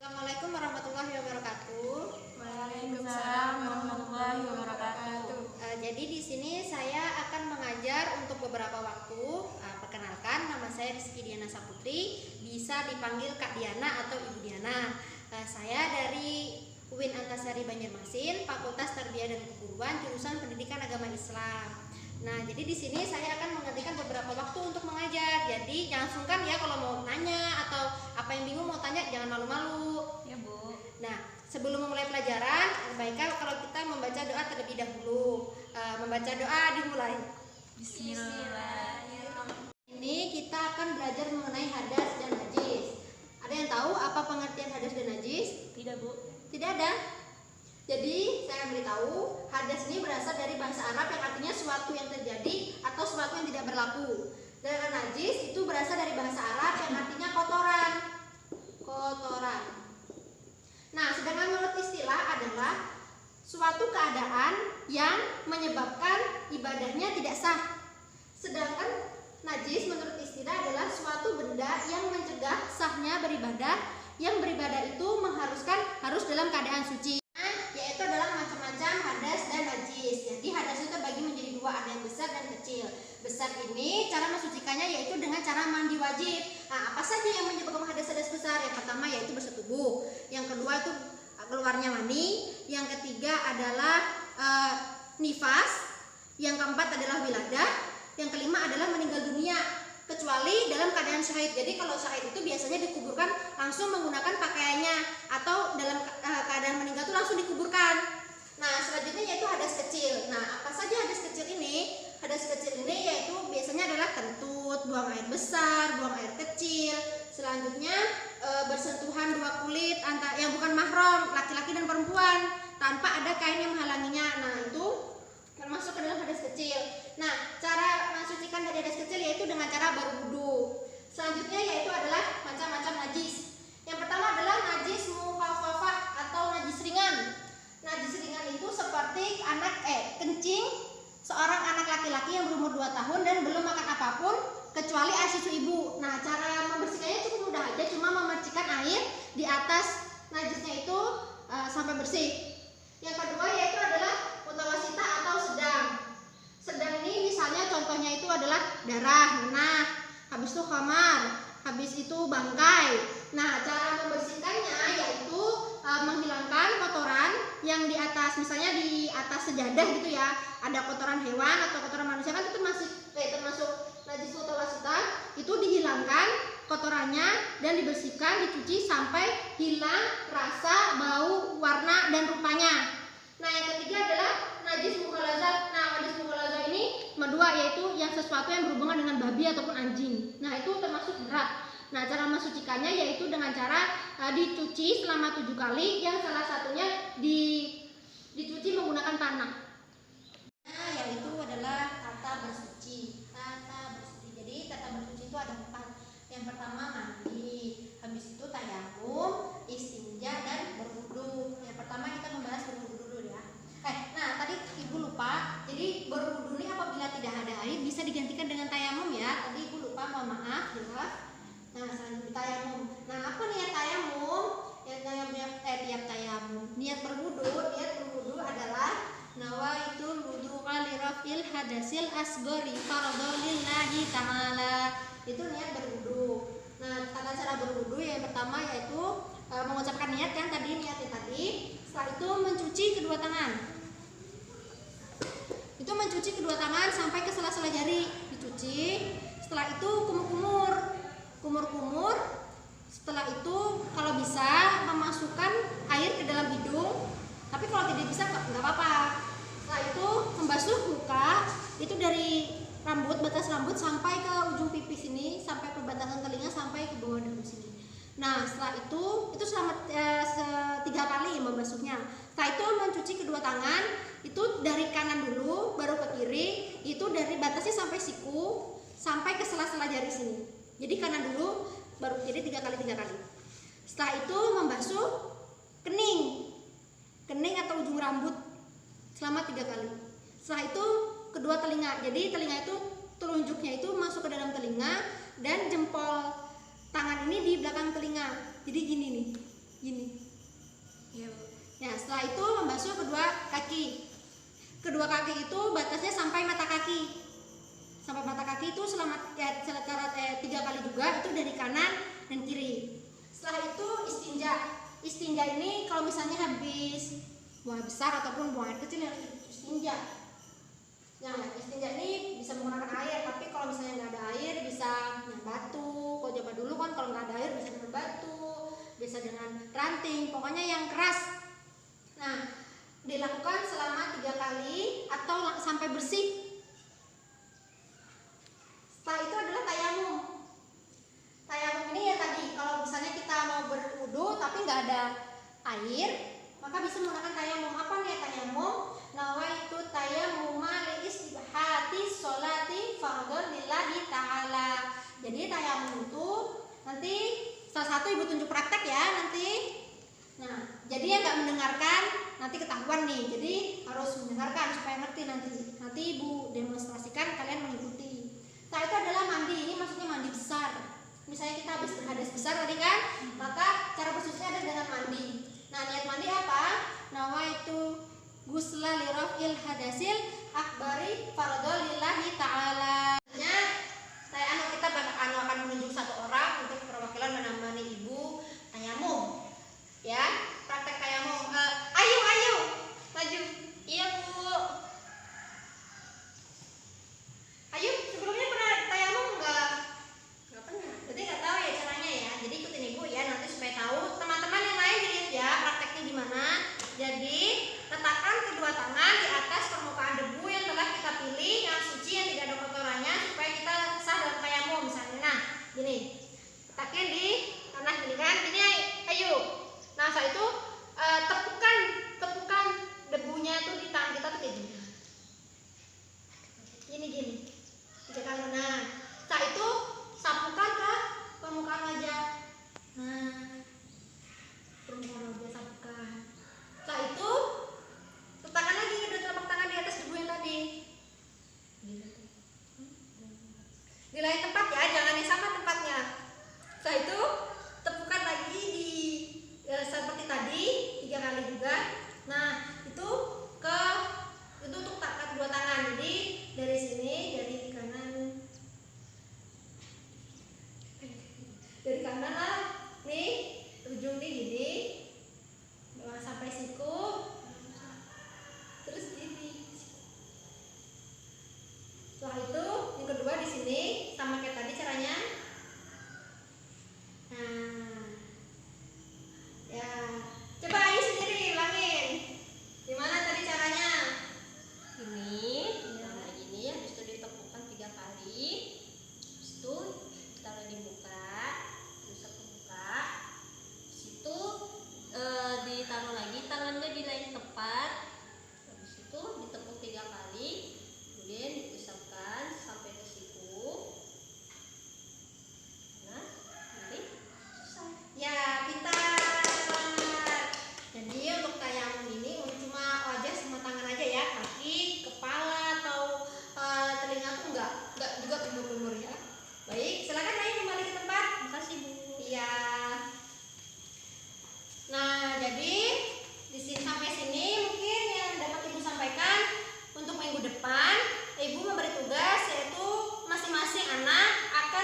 Assalamualaikum warahmatullahi wabarakatuh. Waalaikumsalam warahmatullahi wabarakatuh. Jadi di sini saya akan mengajar untuk beberapa waktu. Perkenalkan, nama saya Rizky Diana Saputri, bisa dipanggil Kak Diana atau Ibu Diana. Saya dari UIN Antasari Banjarmasin, Fakultas Tarbiyah dan Keguruan, jurusan Pendidikan Agama Islam. Nah, jadi di sini saya akan menggantikan beberapa waktu untuk mengajar. Jadi jangan sungkan ya kalau mau nanya atau apa yang bingung mau tanya, jangan malu-malu. Ya, Bu. Nah, sebelum memulai pelajaran, baiknya kalau kita membaca doa terlebih dahulu. Membaca doa dimulai. Bismillahirrahmanirrahim. Ini kita akan belajar mengenai hadas dan najis. Ada yang tahu apa pengertian hadas dan najis? Tidak, Bu. Tidak ada. Jadi saya beritahu, hadas ini berasal dari bahasa Arab yang artinya suatu yang terjadi atau suatu yang tidak berlaku. Dan najis itu berasal dari bahasa Arab yang artinya kotoran. Kotoran. Nah, sedangkan menurut istilah adalah suatu keadaan yang menyebabkan ibadahnya tidak sah. Sedangkan najis menurut istilah adalah suatu benda yang mencegah sahnya beribadah, yang beribadah itu mengharuskan harus dalam keadaan suci. Yaitu adalah macam-macam hadas dan najis. Jadi hadas itu terbagi menjadi dua, ada yang besar dan kecil. Besar ini cara mensucikannya yaitu dengan cara mandi wajib. Nah, apa saja yang menyebabkan hadas besar? Yang pertama yaitu bersetubuh. Yang kedua itu keluarnya mani. Yang ketiga adalah nifas. Yang keempat adalah wiladah. Yang kelima adalah meninggal dunia, kecuali dalam keadaan syahid. Jadi kalau syahid itu biasanya dikuburkan langsung menggunakan pakaiannya, atau dalam keadaan meninggal itu langsung dikuburkan. Nah, selanjutnya yaitu hadas kecil. Nah, apa saja hadas kecil ini? Hadas kecil ini yaitu biasanya adalah kentut, buang air besar, buang air kecil. Selanjutnya bersentuhan dua kulit antara yang bukan mahram, laki-laki dan perempuan, tanpa ada kain yang menghalanginya. Nah, itu termasuk ke dalam hadas kecil. Nah, cara mensucikan dari hadas kecil yaitu dengan cara berwudu. Selanjutnya yaitu adalah macam-macam najis. Yang pertama adalah najis mukhafafah atau najis ringan. Najis ringan itu seperti kencing seorang anak laki-laki yang berumur 2 tahun dan belum makan apapun kecuali air susu ibu. Nah, cara membersihkannya cukup mudah aja, cuma memercikan air di atas najisnya itu sampai bersih. Yang kedua yaitu adalah mutawasita atau sedang. Sedang ini misalnya contohnya itu adalah darah, nanah, habis itu khamar, habis itu bangkai. Nah, cara membersihkannya yaitu menghilangkan kotoran yang di atas, misalnya di atas sejadah gitu ya, ada kotoran hewan atau kotoran manusia, kan itu termasuk najis mutawasita. Itu dihilangkan kotorannya dan dibersihkan, dicuci sampai hilang rasa, bau, warna dan rupanya. Nah, yang ketiga adalah najis mughalazah. Nah, najis mughalazah ini kedua yaitu yang sesuatu yang berhubungan dengan babi ataupun anjing. Nah, itu termasuk berat. Nah, cara mensucikannya yaitu dengan cara dicuci selama 7 kali, yang salah satunya dicuci menggunakan tanah. Nah, yaitu adalah tata bersuci. Tata bersuci. Jadi tata bersuci itu ada 4. Yang pertama mandi, habis itu tayamum, istinja dan berwudu. Yang pertama kita membahas berwudu dulu ya. Nah, tadi Ibu lupa. Jadi berwudu ini apabila tidak ada air bisa digantikan dengan tayamum ya. Tadi Ibu lupa, mohon maaf ya. Nah, selanjutnya tayamum. Nah, apa niat tayamum? Tiap tayamum. Niat berwudu adalah nawaitul wudu'a li raf'il hadasil asghari fardhu lillahi ta'ala. Itu niat berwudu. Nah, tata cara berwudu yang pertama yaitu mengucapkan niat yang tadi, niatnya tadi. Setelah itu mencuci kedua tangan. Itu mencuci kedua tangan sampai ke sela-sela jari, dicuci. Setelah itu kumur-kumur. Setelah itu kalau bisa memasukkan air ke dalam hidung, tapi kalau tidak bisa nggak apa-apa. Setelah itu membasuh muka, itu dari rambut, batas rambut sampai ke ujung pipi sini, sampai perbatasan telinga, sampai ke bawah dagu sini. Nah, setelah itu selama 3 kali membasuhnya. Setelah itu mencuci kedua tangan, itu dari kanan dulu, baru ke kiri. Itu dari batasnya sampai siku, sampai ke sela-sela jari sini. Jadi kanan dulu, baru jadi 3 kali. Setelah itu membasuh kening atau ujung rambut selama 3 kali. Setelah itu kedua telinga. Jadi telinga itu telunjuknya itu masuk ke dalam telinga dan jempol tangan ini di belakang telinga. Jadi gini nih. Gini. Iya, Bu. Ya, setelah itu membasuh kedua kaki. Kedua kaki itu batasnya sampai mata kaki. Sampai mata kaki itu selama secara 3 kali juga, itu dari kanan dan kiri. Setelah itu istinja. Istinja ini kalau misalnya habis buang air besar ataupun buang air kecil harus istinja. Nah, istinja ini bisa menggunakan air, tapi kalau misalnya nggak ada air bisa dengan batu. Kalau zaman dulu kan kalau nggak ada air bisa dengan batu, bisa dengan ranting, pokoknya yang keras. Nah, dilakukan selama 3 kali atau sampai bersih. Setelah itu adalah tayamum. Tayamum ini ya tadi, kalau misalnya kita mau berwudu tapi nggak ada air, maka bisa menggunakan tayamum. Apa nih tayamum? Nawaitu tayammuma li istibahati sholati fardhon lillahi ta'ala. Jadi tayamum itu nanti salah satu ibu tunjuk praktek ya nanti. Nah, jadi yang nggak mendengarkan nanti ketahuan nih. Jadi harus mendengarkan supaya ngerti nanti. Nanti ibu demonstrasikan, kalian mengikuti. Nah, itu adalah mandi. Ini maksudnya mandi besar. Misalnya kita habis berhadas besar tadi kan, maka cara bersucinya adalah dengan mandi. Nah, niat mandi apa? Nawaitu gusla lirafil hadasil akbari fardhon lillahi ta'ala. Kita akan menunjuk satu orang untuk perwakilan menemani ibu tayamum. Ya, praktek tayamum. Ayo, maju. Iya, Bu. Ayo, sebelumnya pernah tayamum enggak? Nggak pernah. Berarti nggak tahu ya caranya ya. Jadi ikutin ibu ya nanti supaya tahu. Teman-teman yang lain dilihat ya prakteknya gimana. Jadi letakkan kedua tangan di atas permukaan debu yang telah kita pilih yang suci yang tidak ada kotorannya supaya kita sah dalam tayamum misalnya. Nah, gini. Letaknya di tanah gini kan. Gini ayo. Nah, saat itu tepukan debunya tuh di tangan kita tuh kayak gini. Gini. 3 kali. Nah, saat itu sapukan ke permukaan wajah. Nah, permukaan wajah sapukan. Setelah itu letakkan lagi kedua telapak tangan di atas debu yang tadi. Di lain tempat ya, jangan yang sama tempatnya. Setelah itu tepukan lagi di seperti tadi 3 kali juga. Nah, itu untuk kedua tangan. Jadi dari sini, dari kanan lah. Nih, ujung nih gini. Bawa sampai siku. Terus gini. Setelah itu yang kedua di sini sama kayak tadi caranya. Nah, ya coba ayo sendiri ulangin. Gimana tadi caranya? Ini habis itu ditepukkan 3 kali. Habis itu ditaruh di muka, bisa ke muka. Habis itu ditaruh lagi tangannya di lain tempat. Habis itu ditepuk 3 kali. Kemudian diusapkan sampai ke siku. Nah, jadi selesai. Ya, pintar. Jadi untuk tayamum ini cuma wajah sama tangan aja ya, kaki, kepala atau telinga tuh enggak juga kumur-kumur ya. Baik, silakan ayo kembali ke tempat. Makasih, Bu. Iya. Nah, jadi di sini sampai sini mungkin yang dapat Ibu sampaikan untuk minggu depan. Ibu memberi tugas yaitu masing-masing anak akan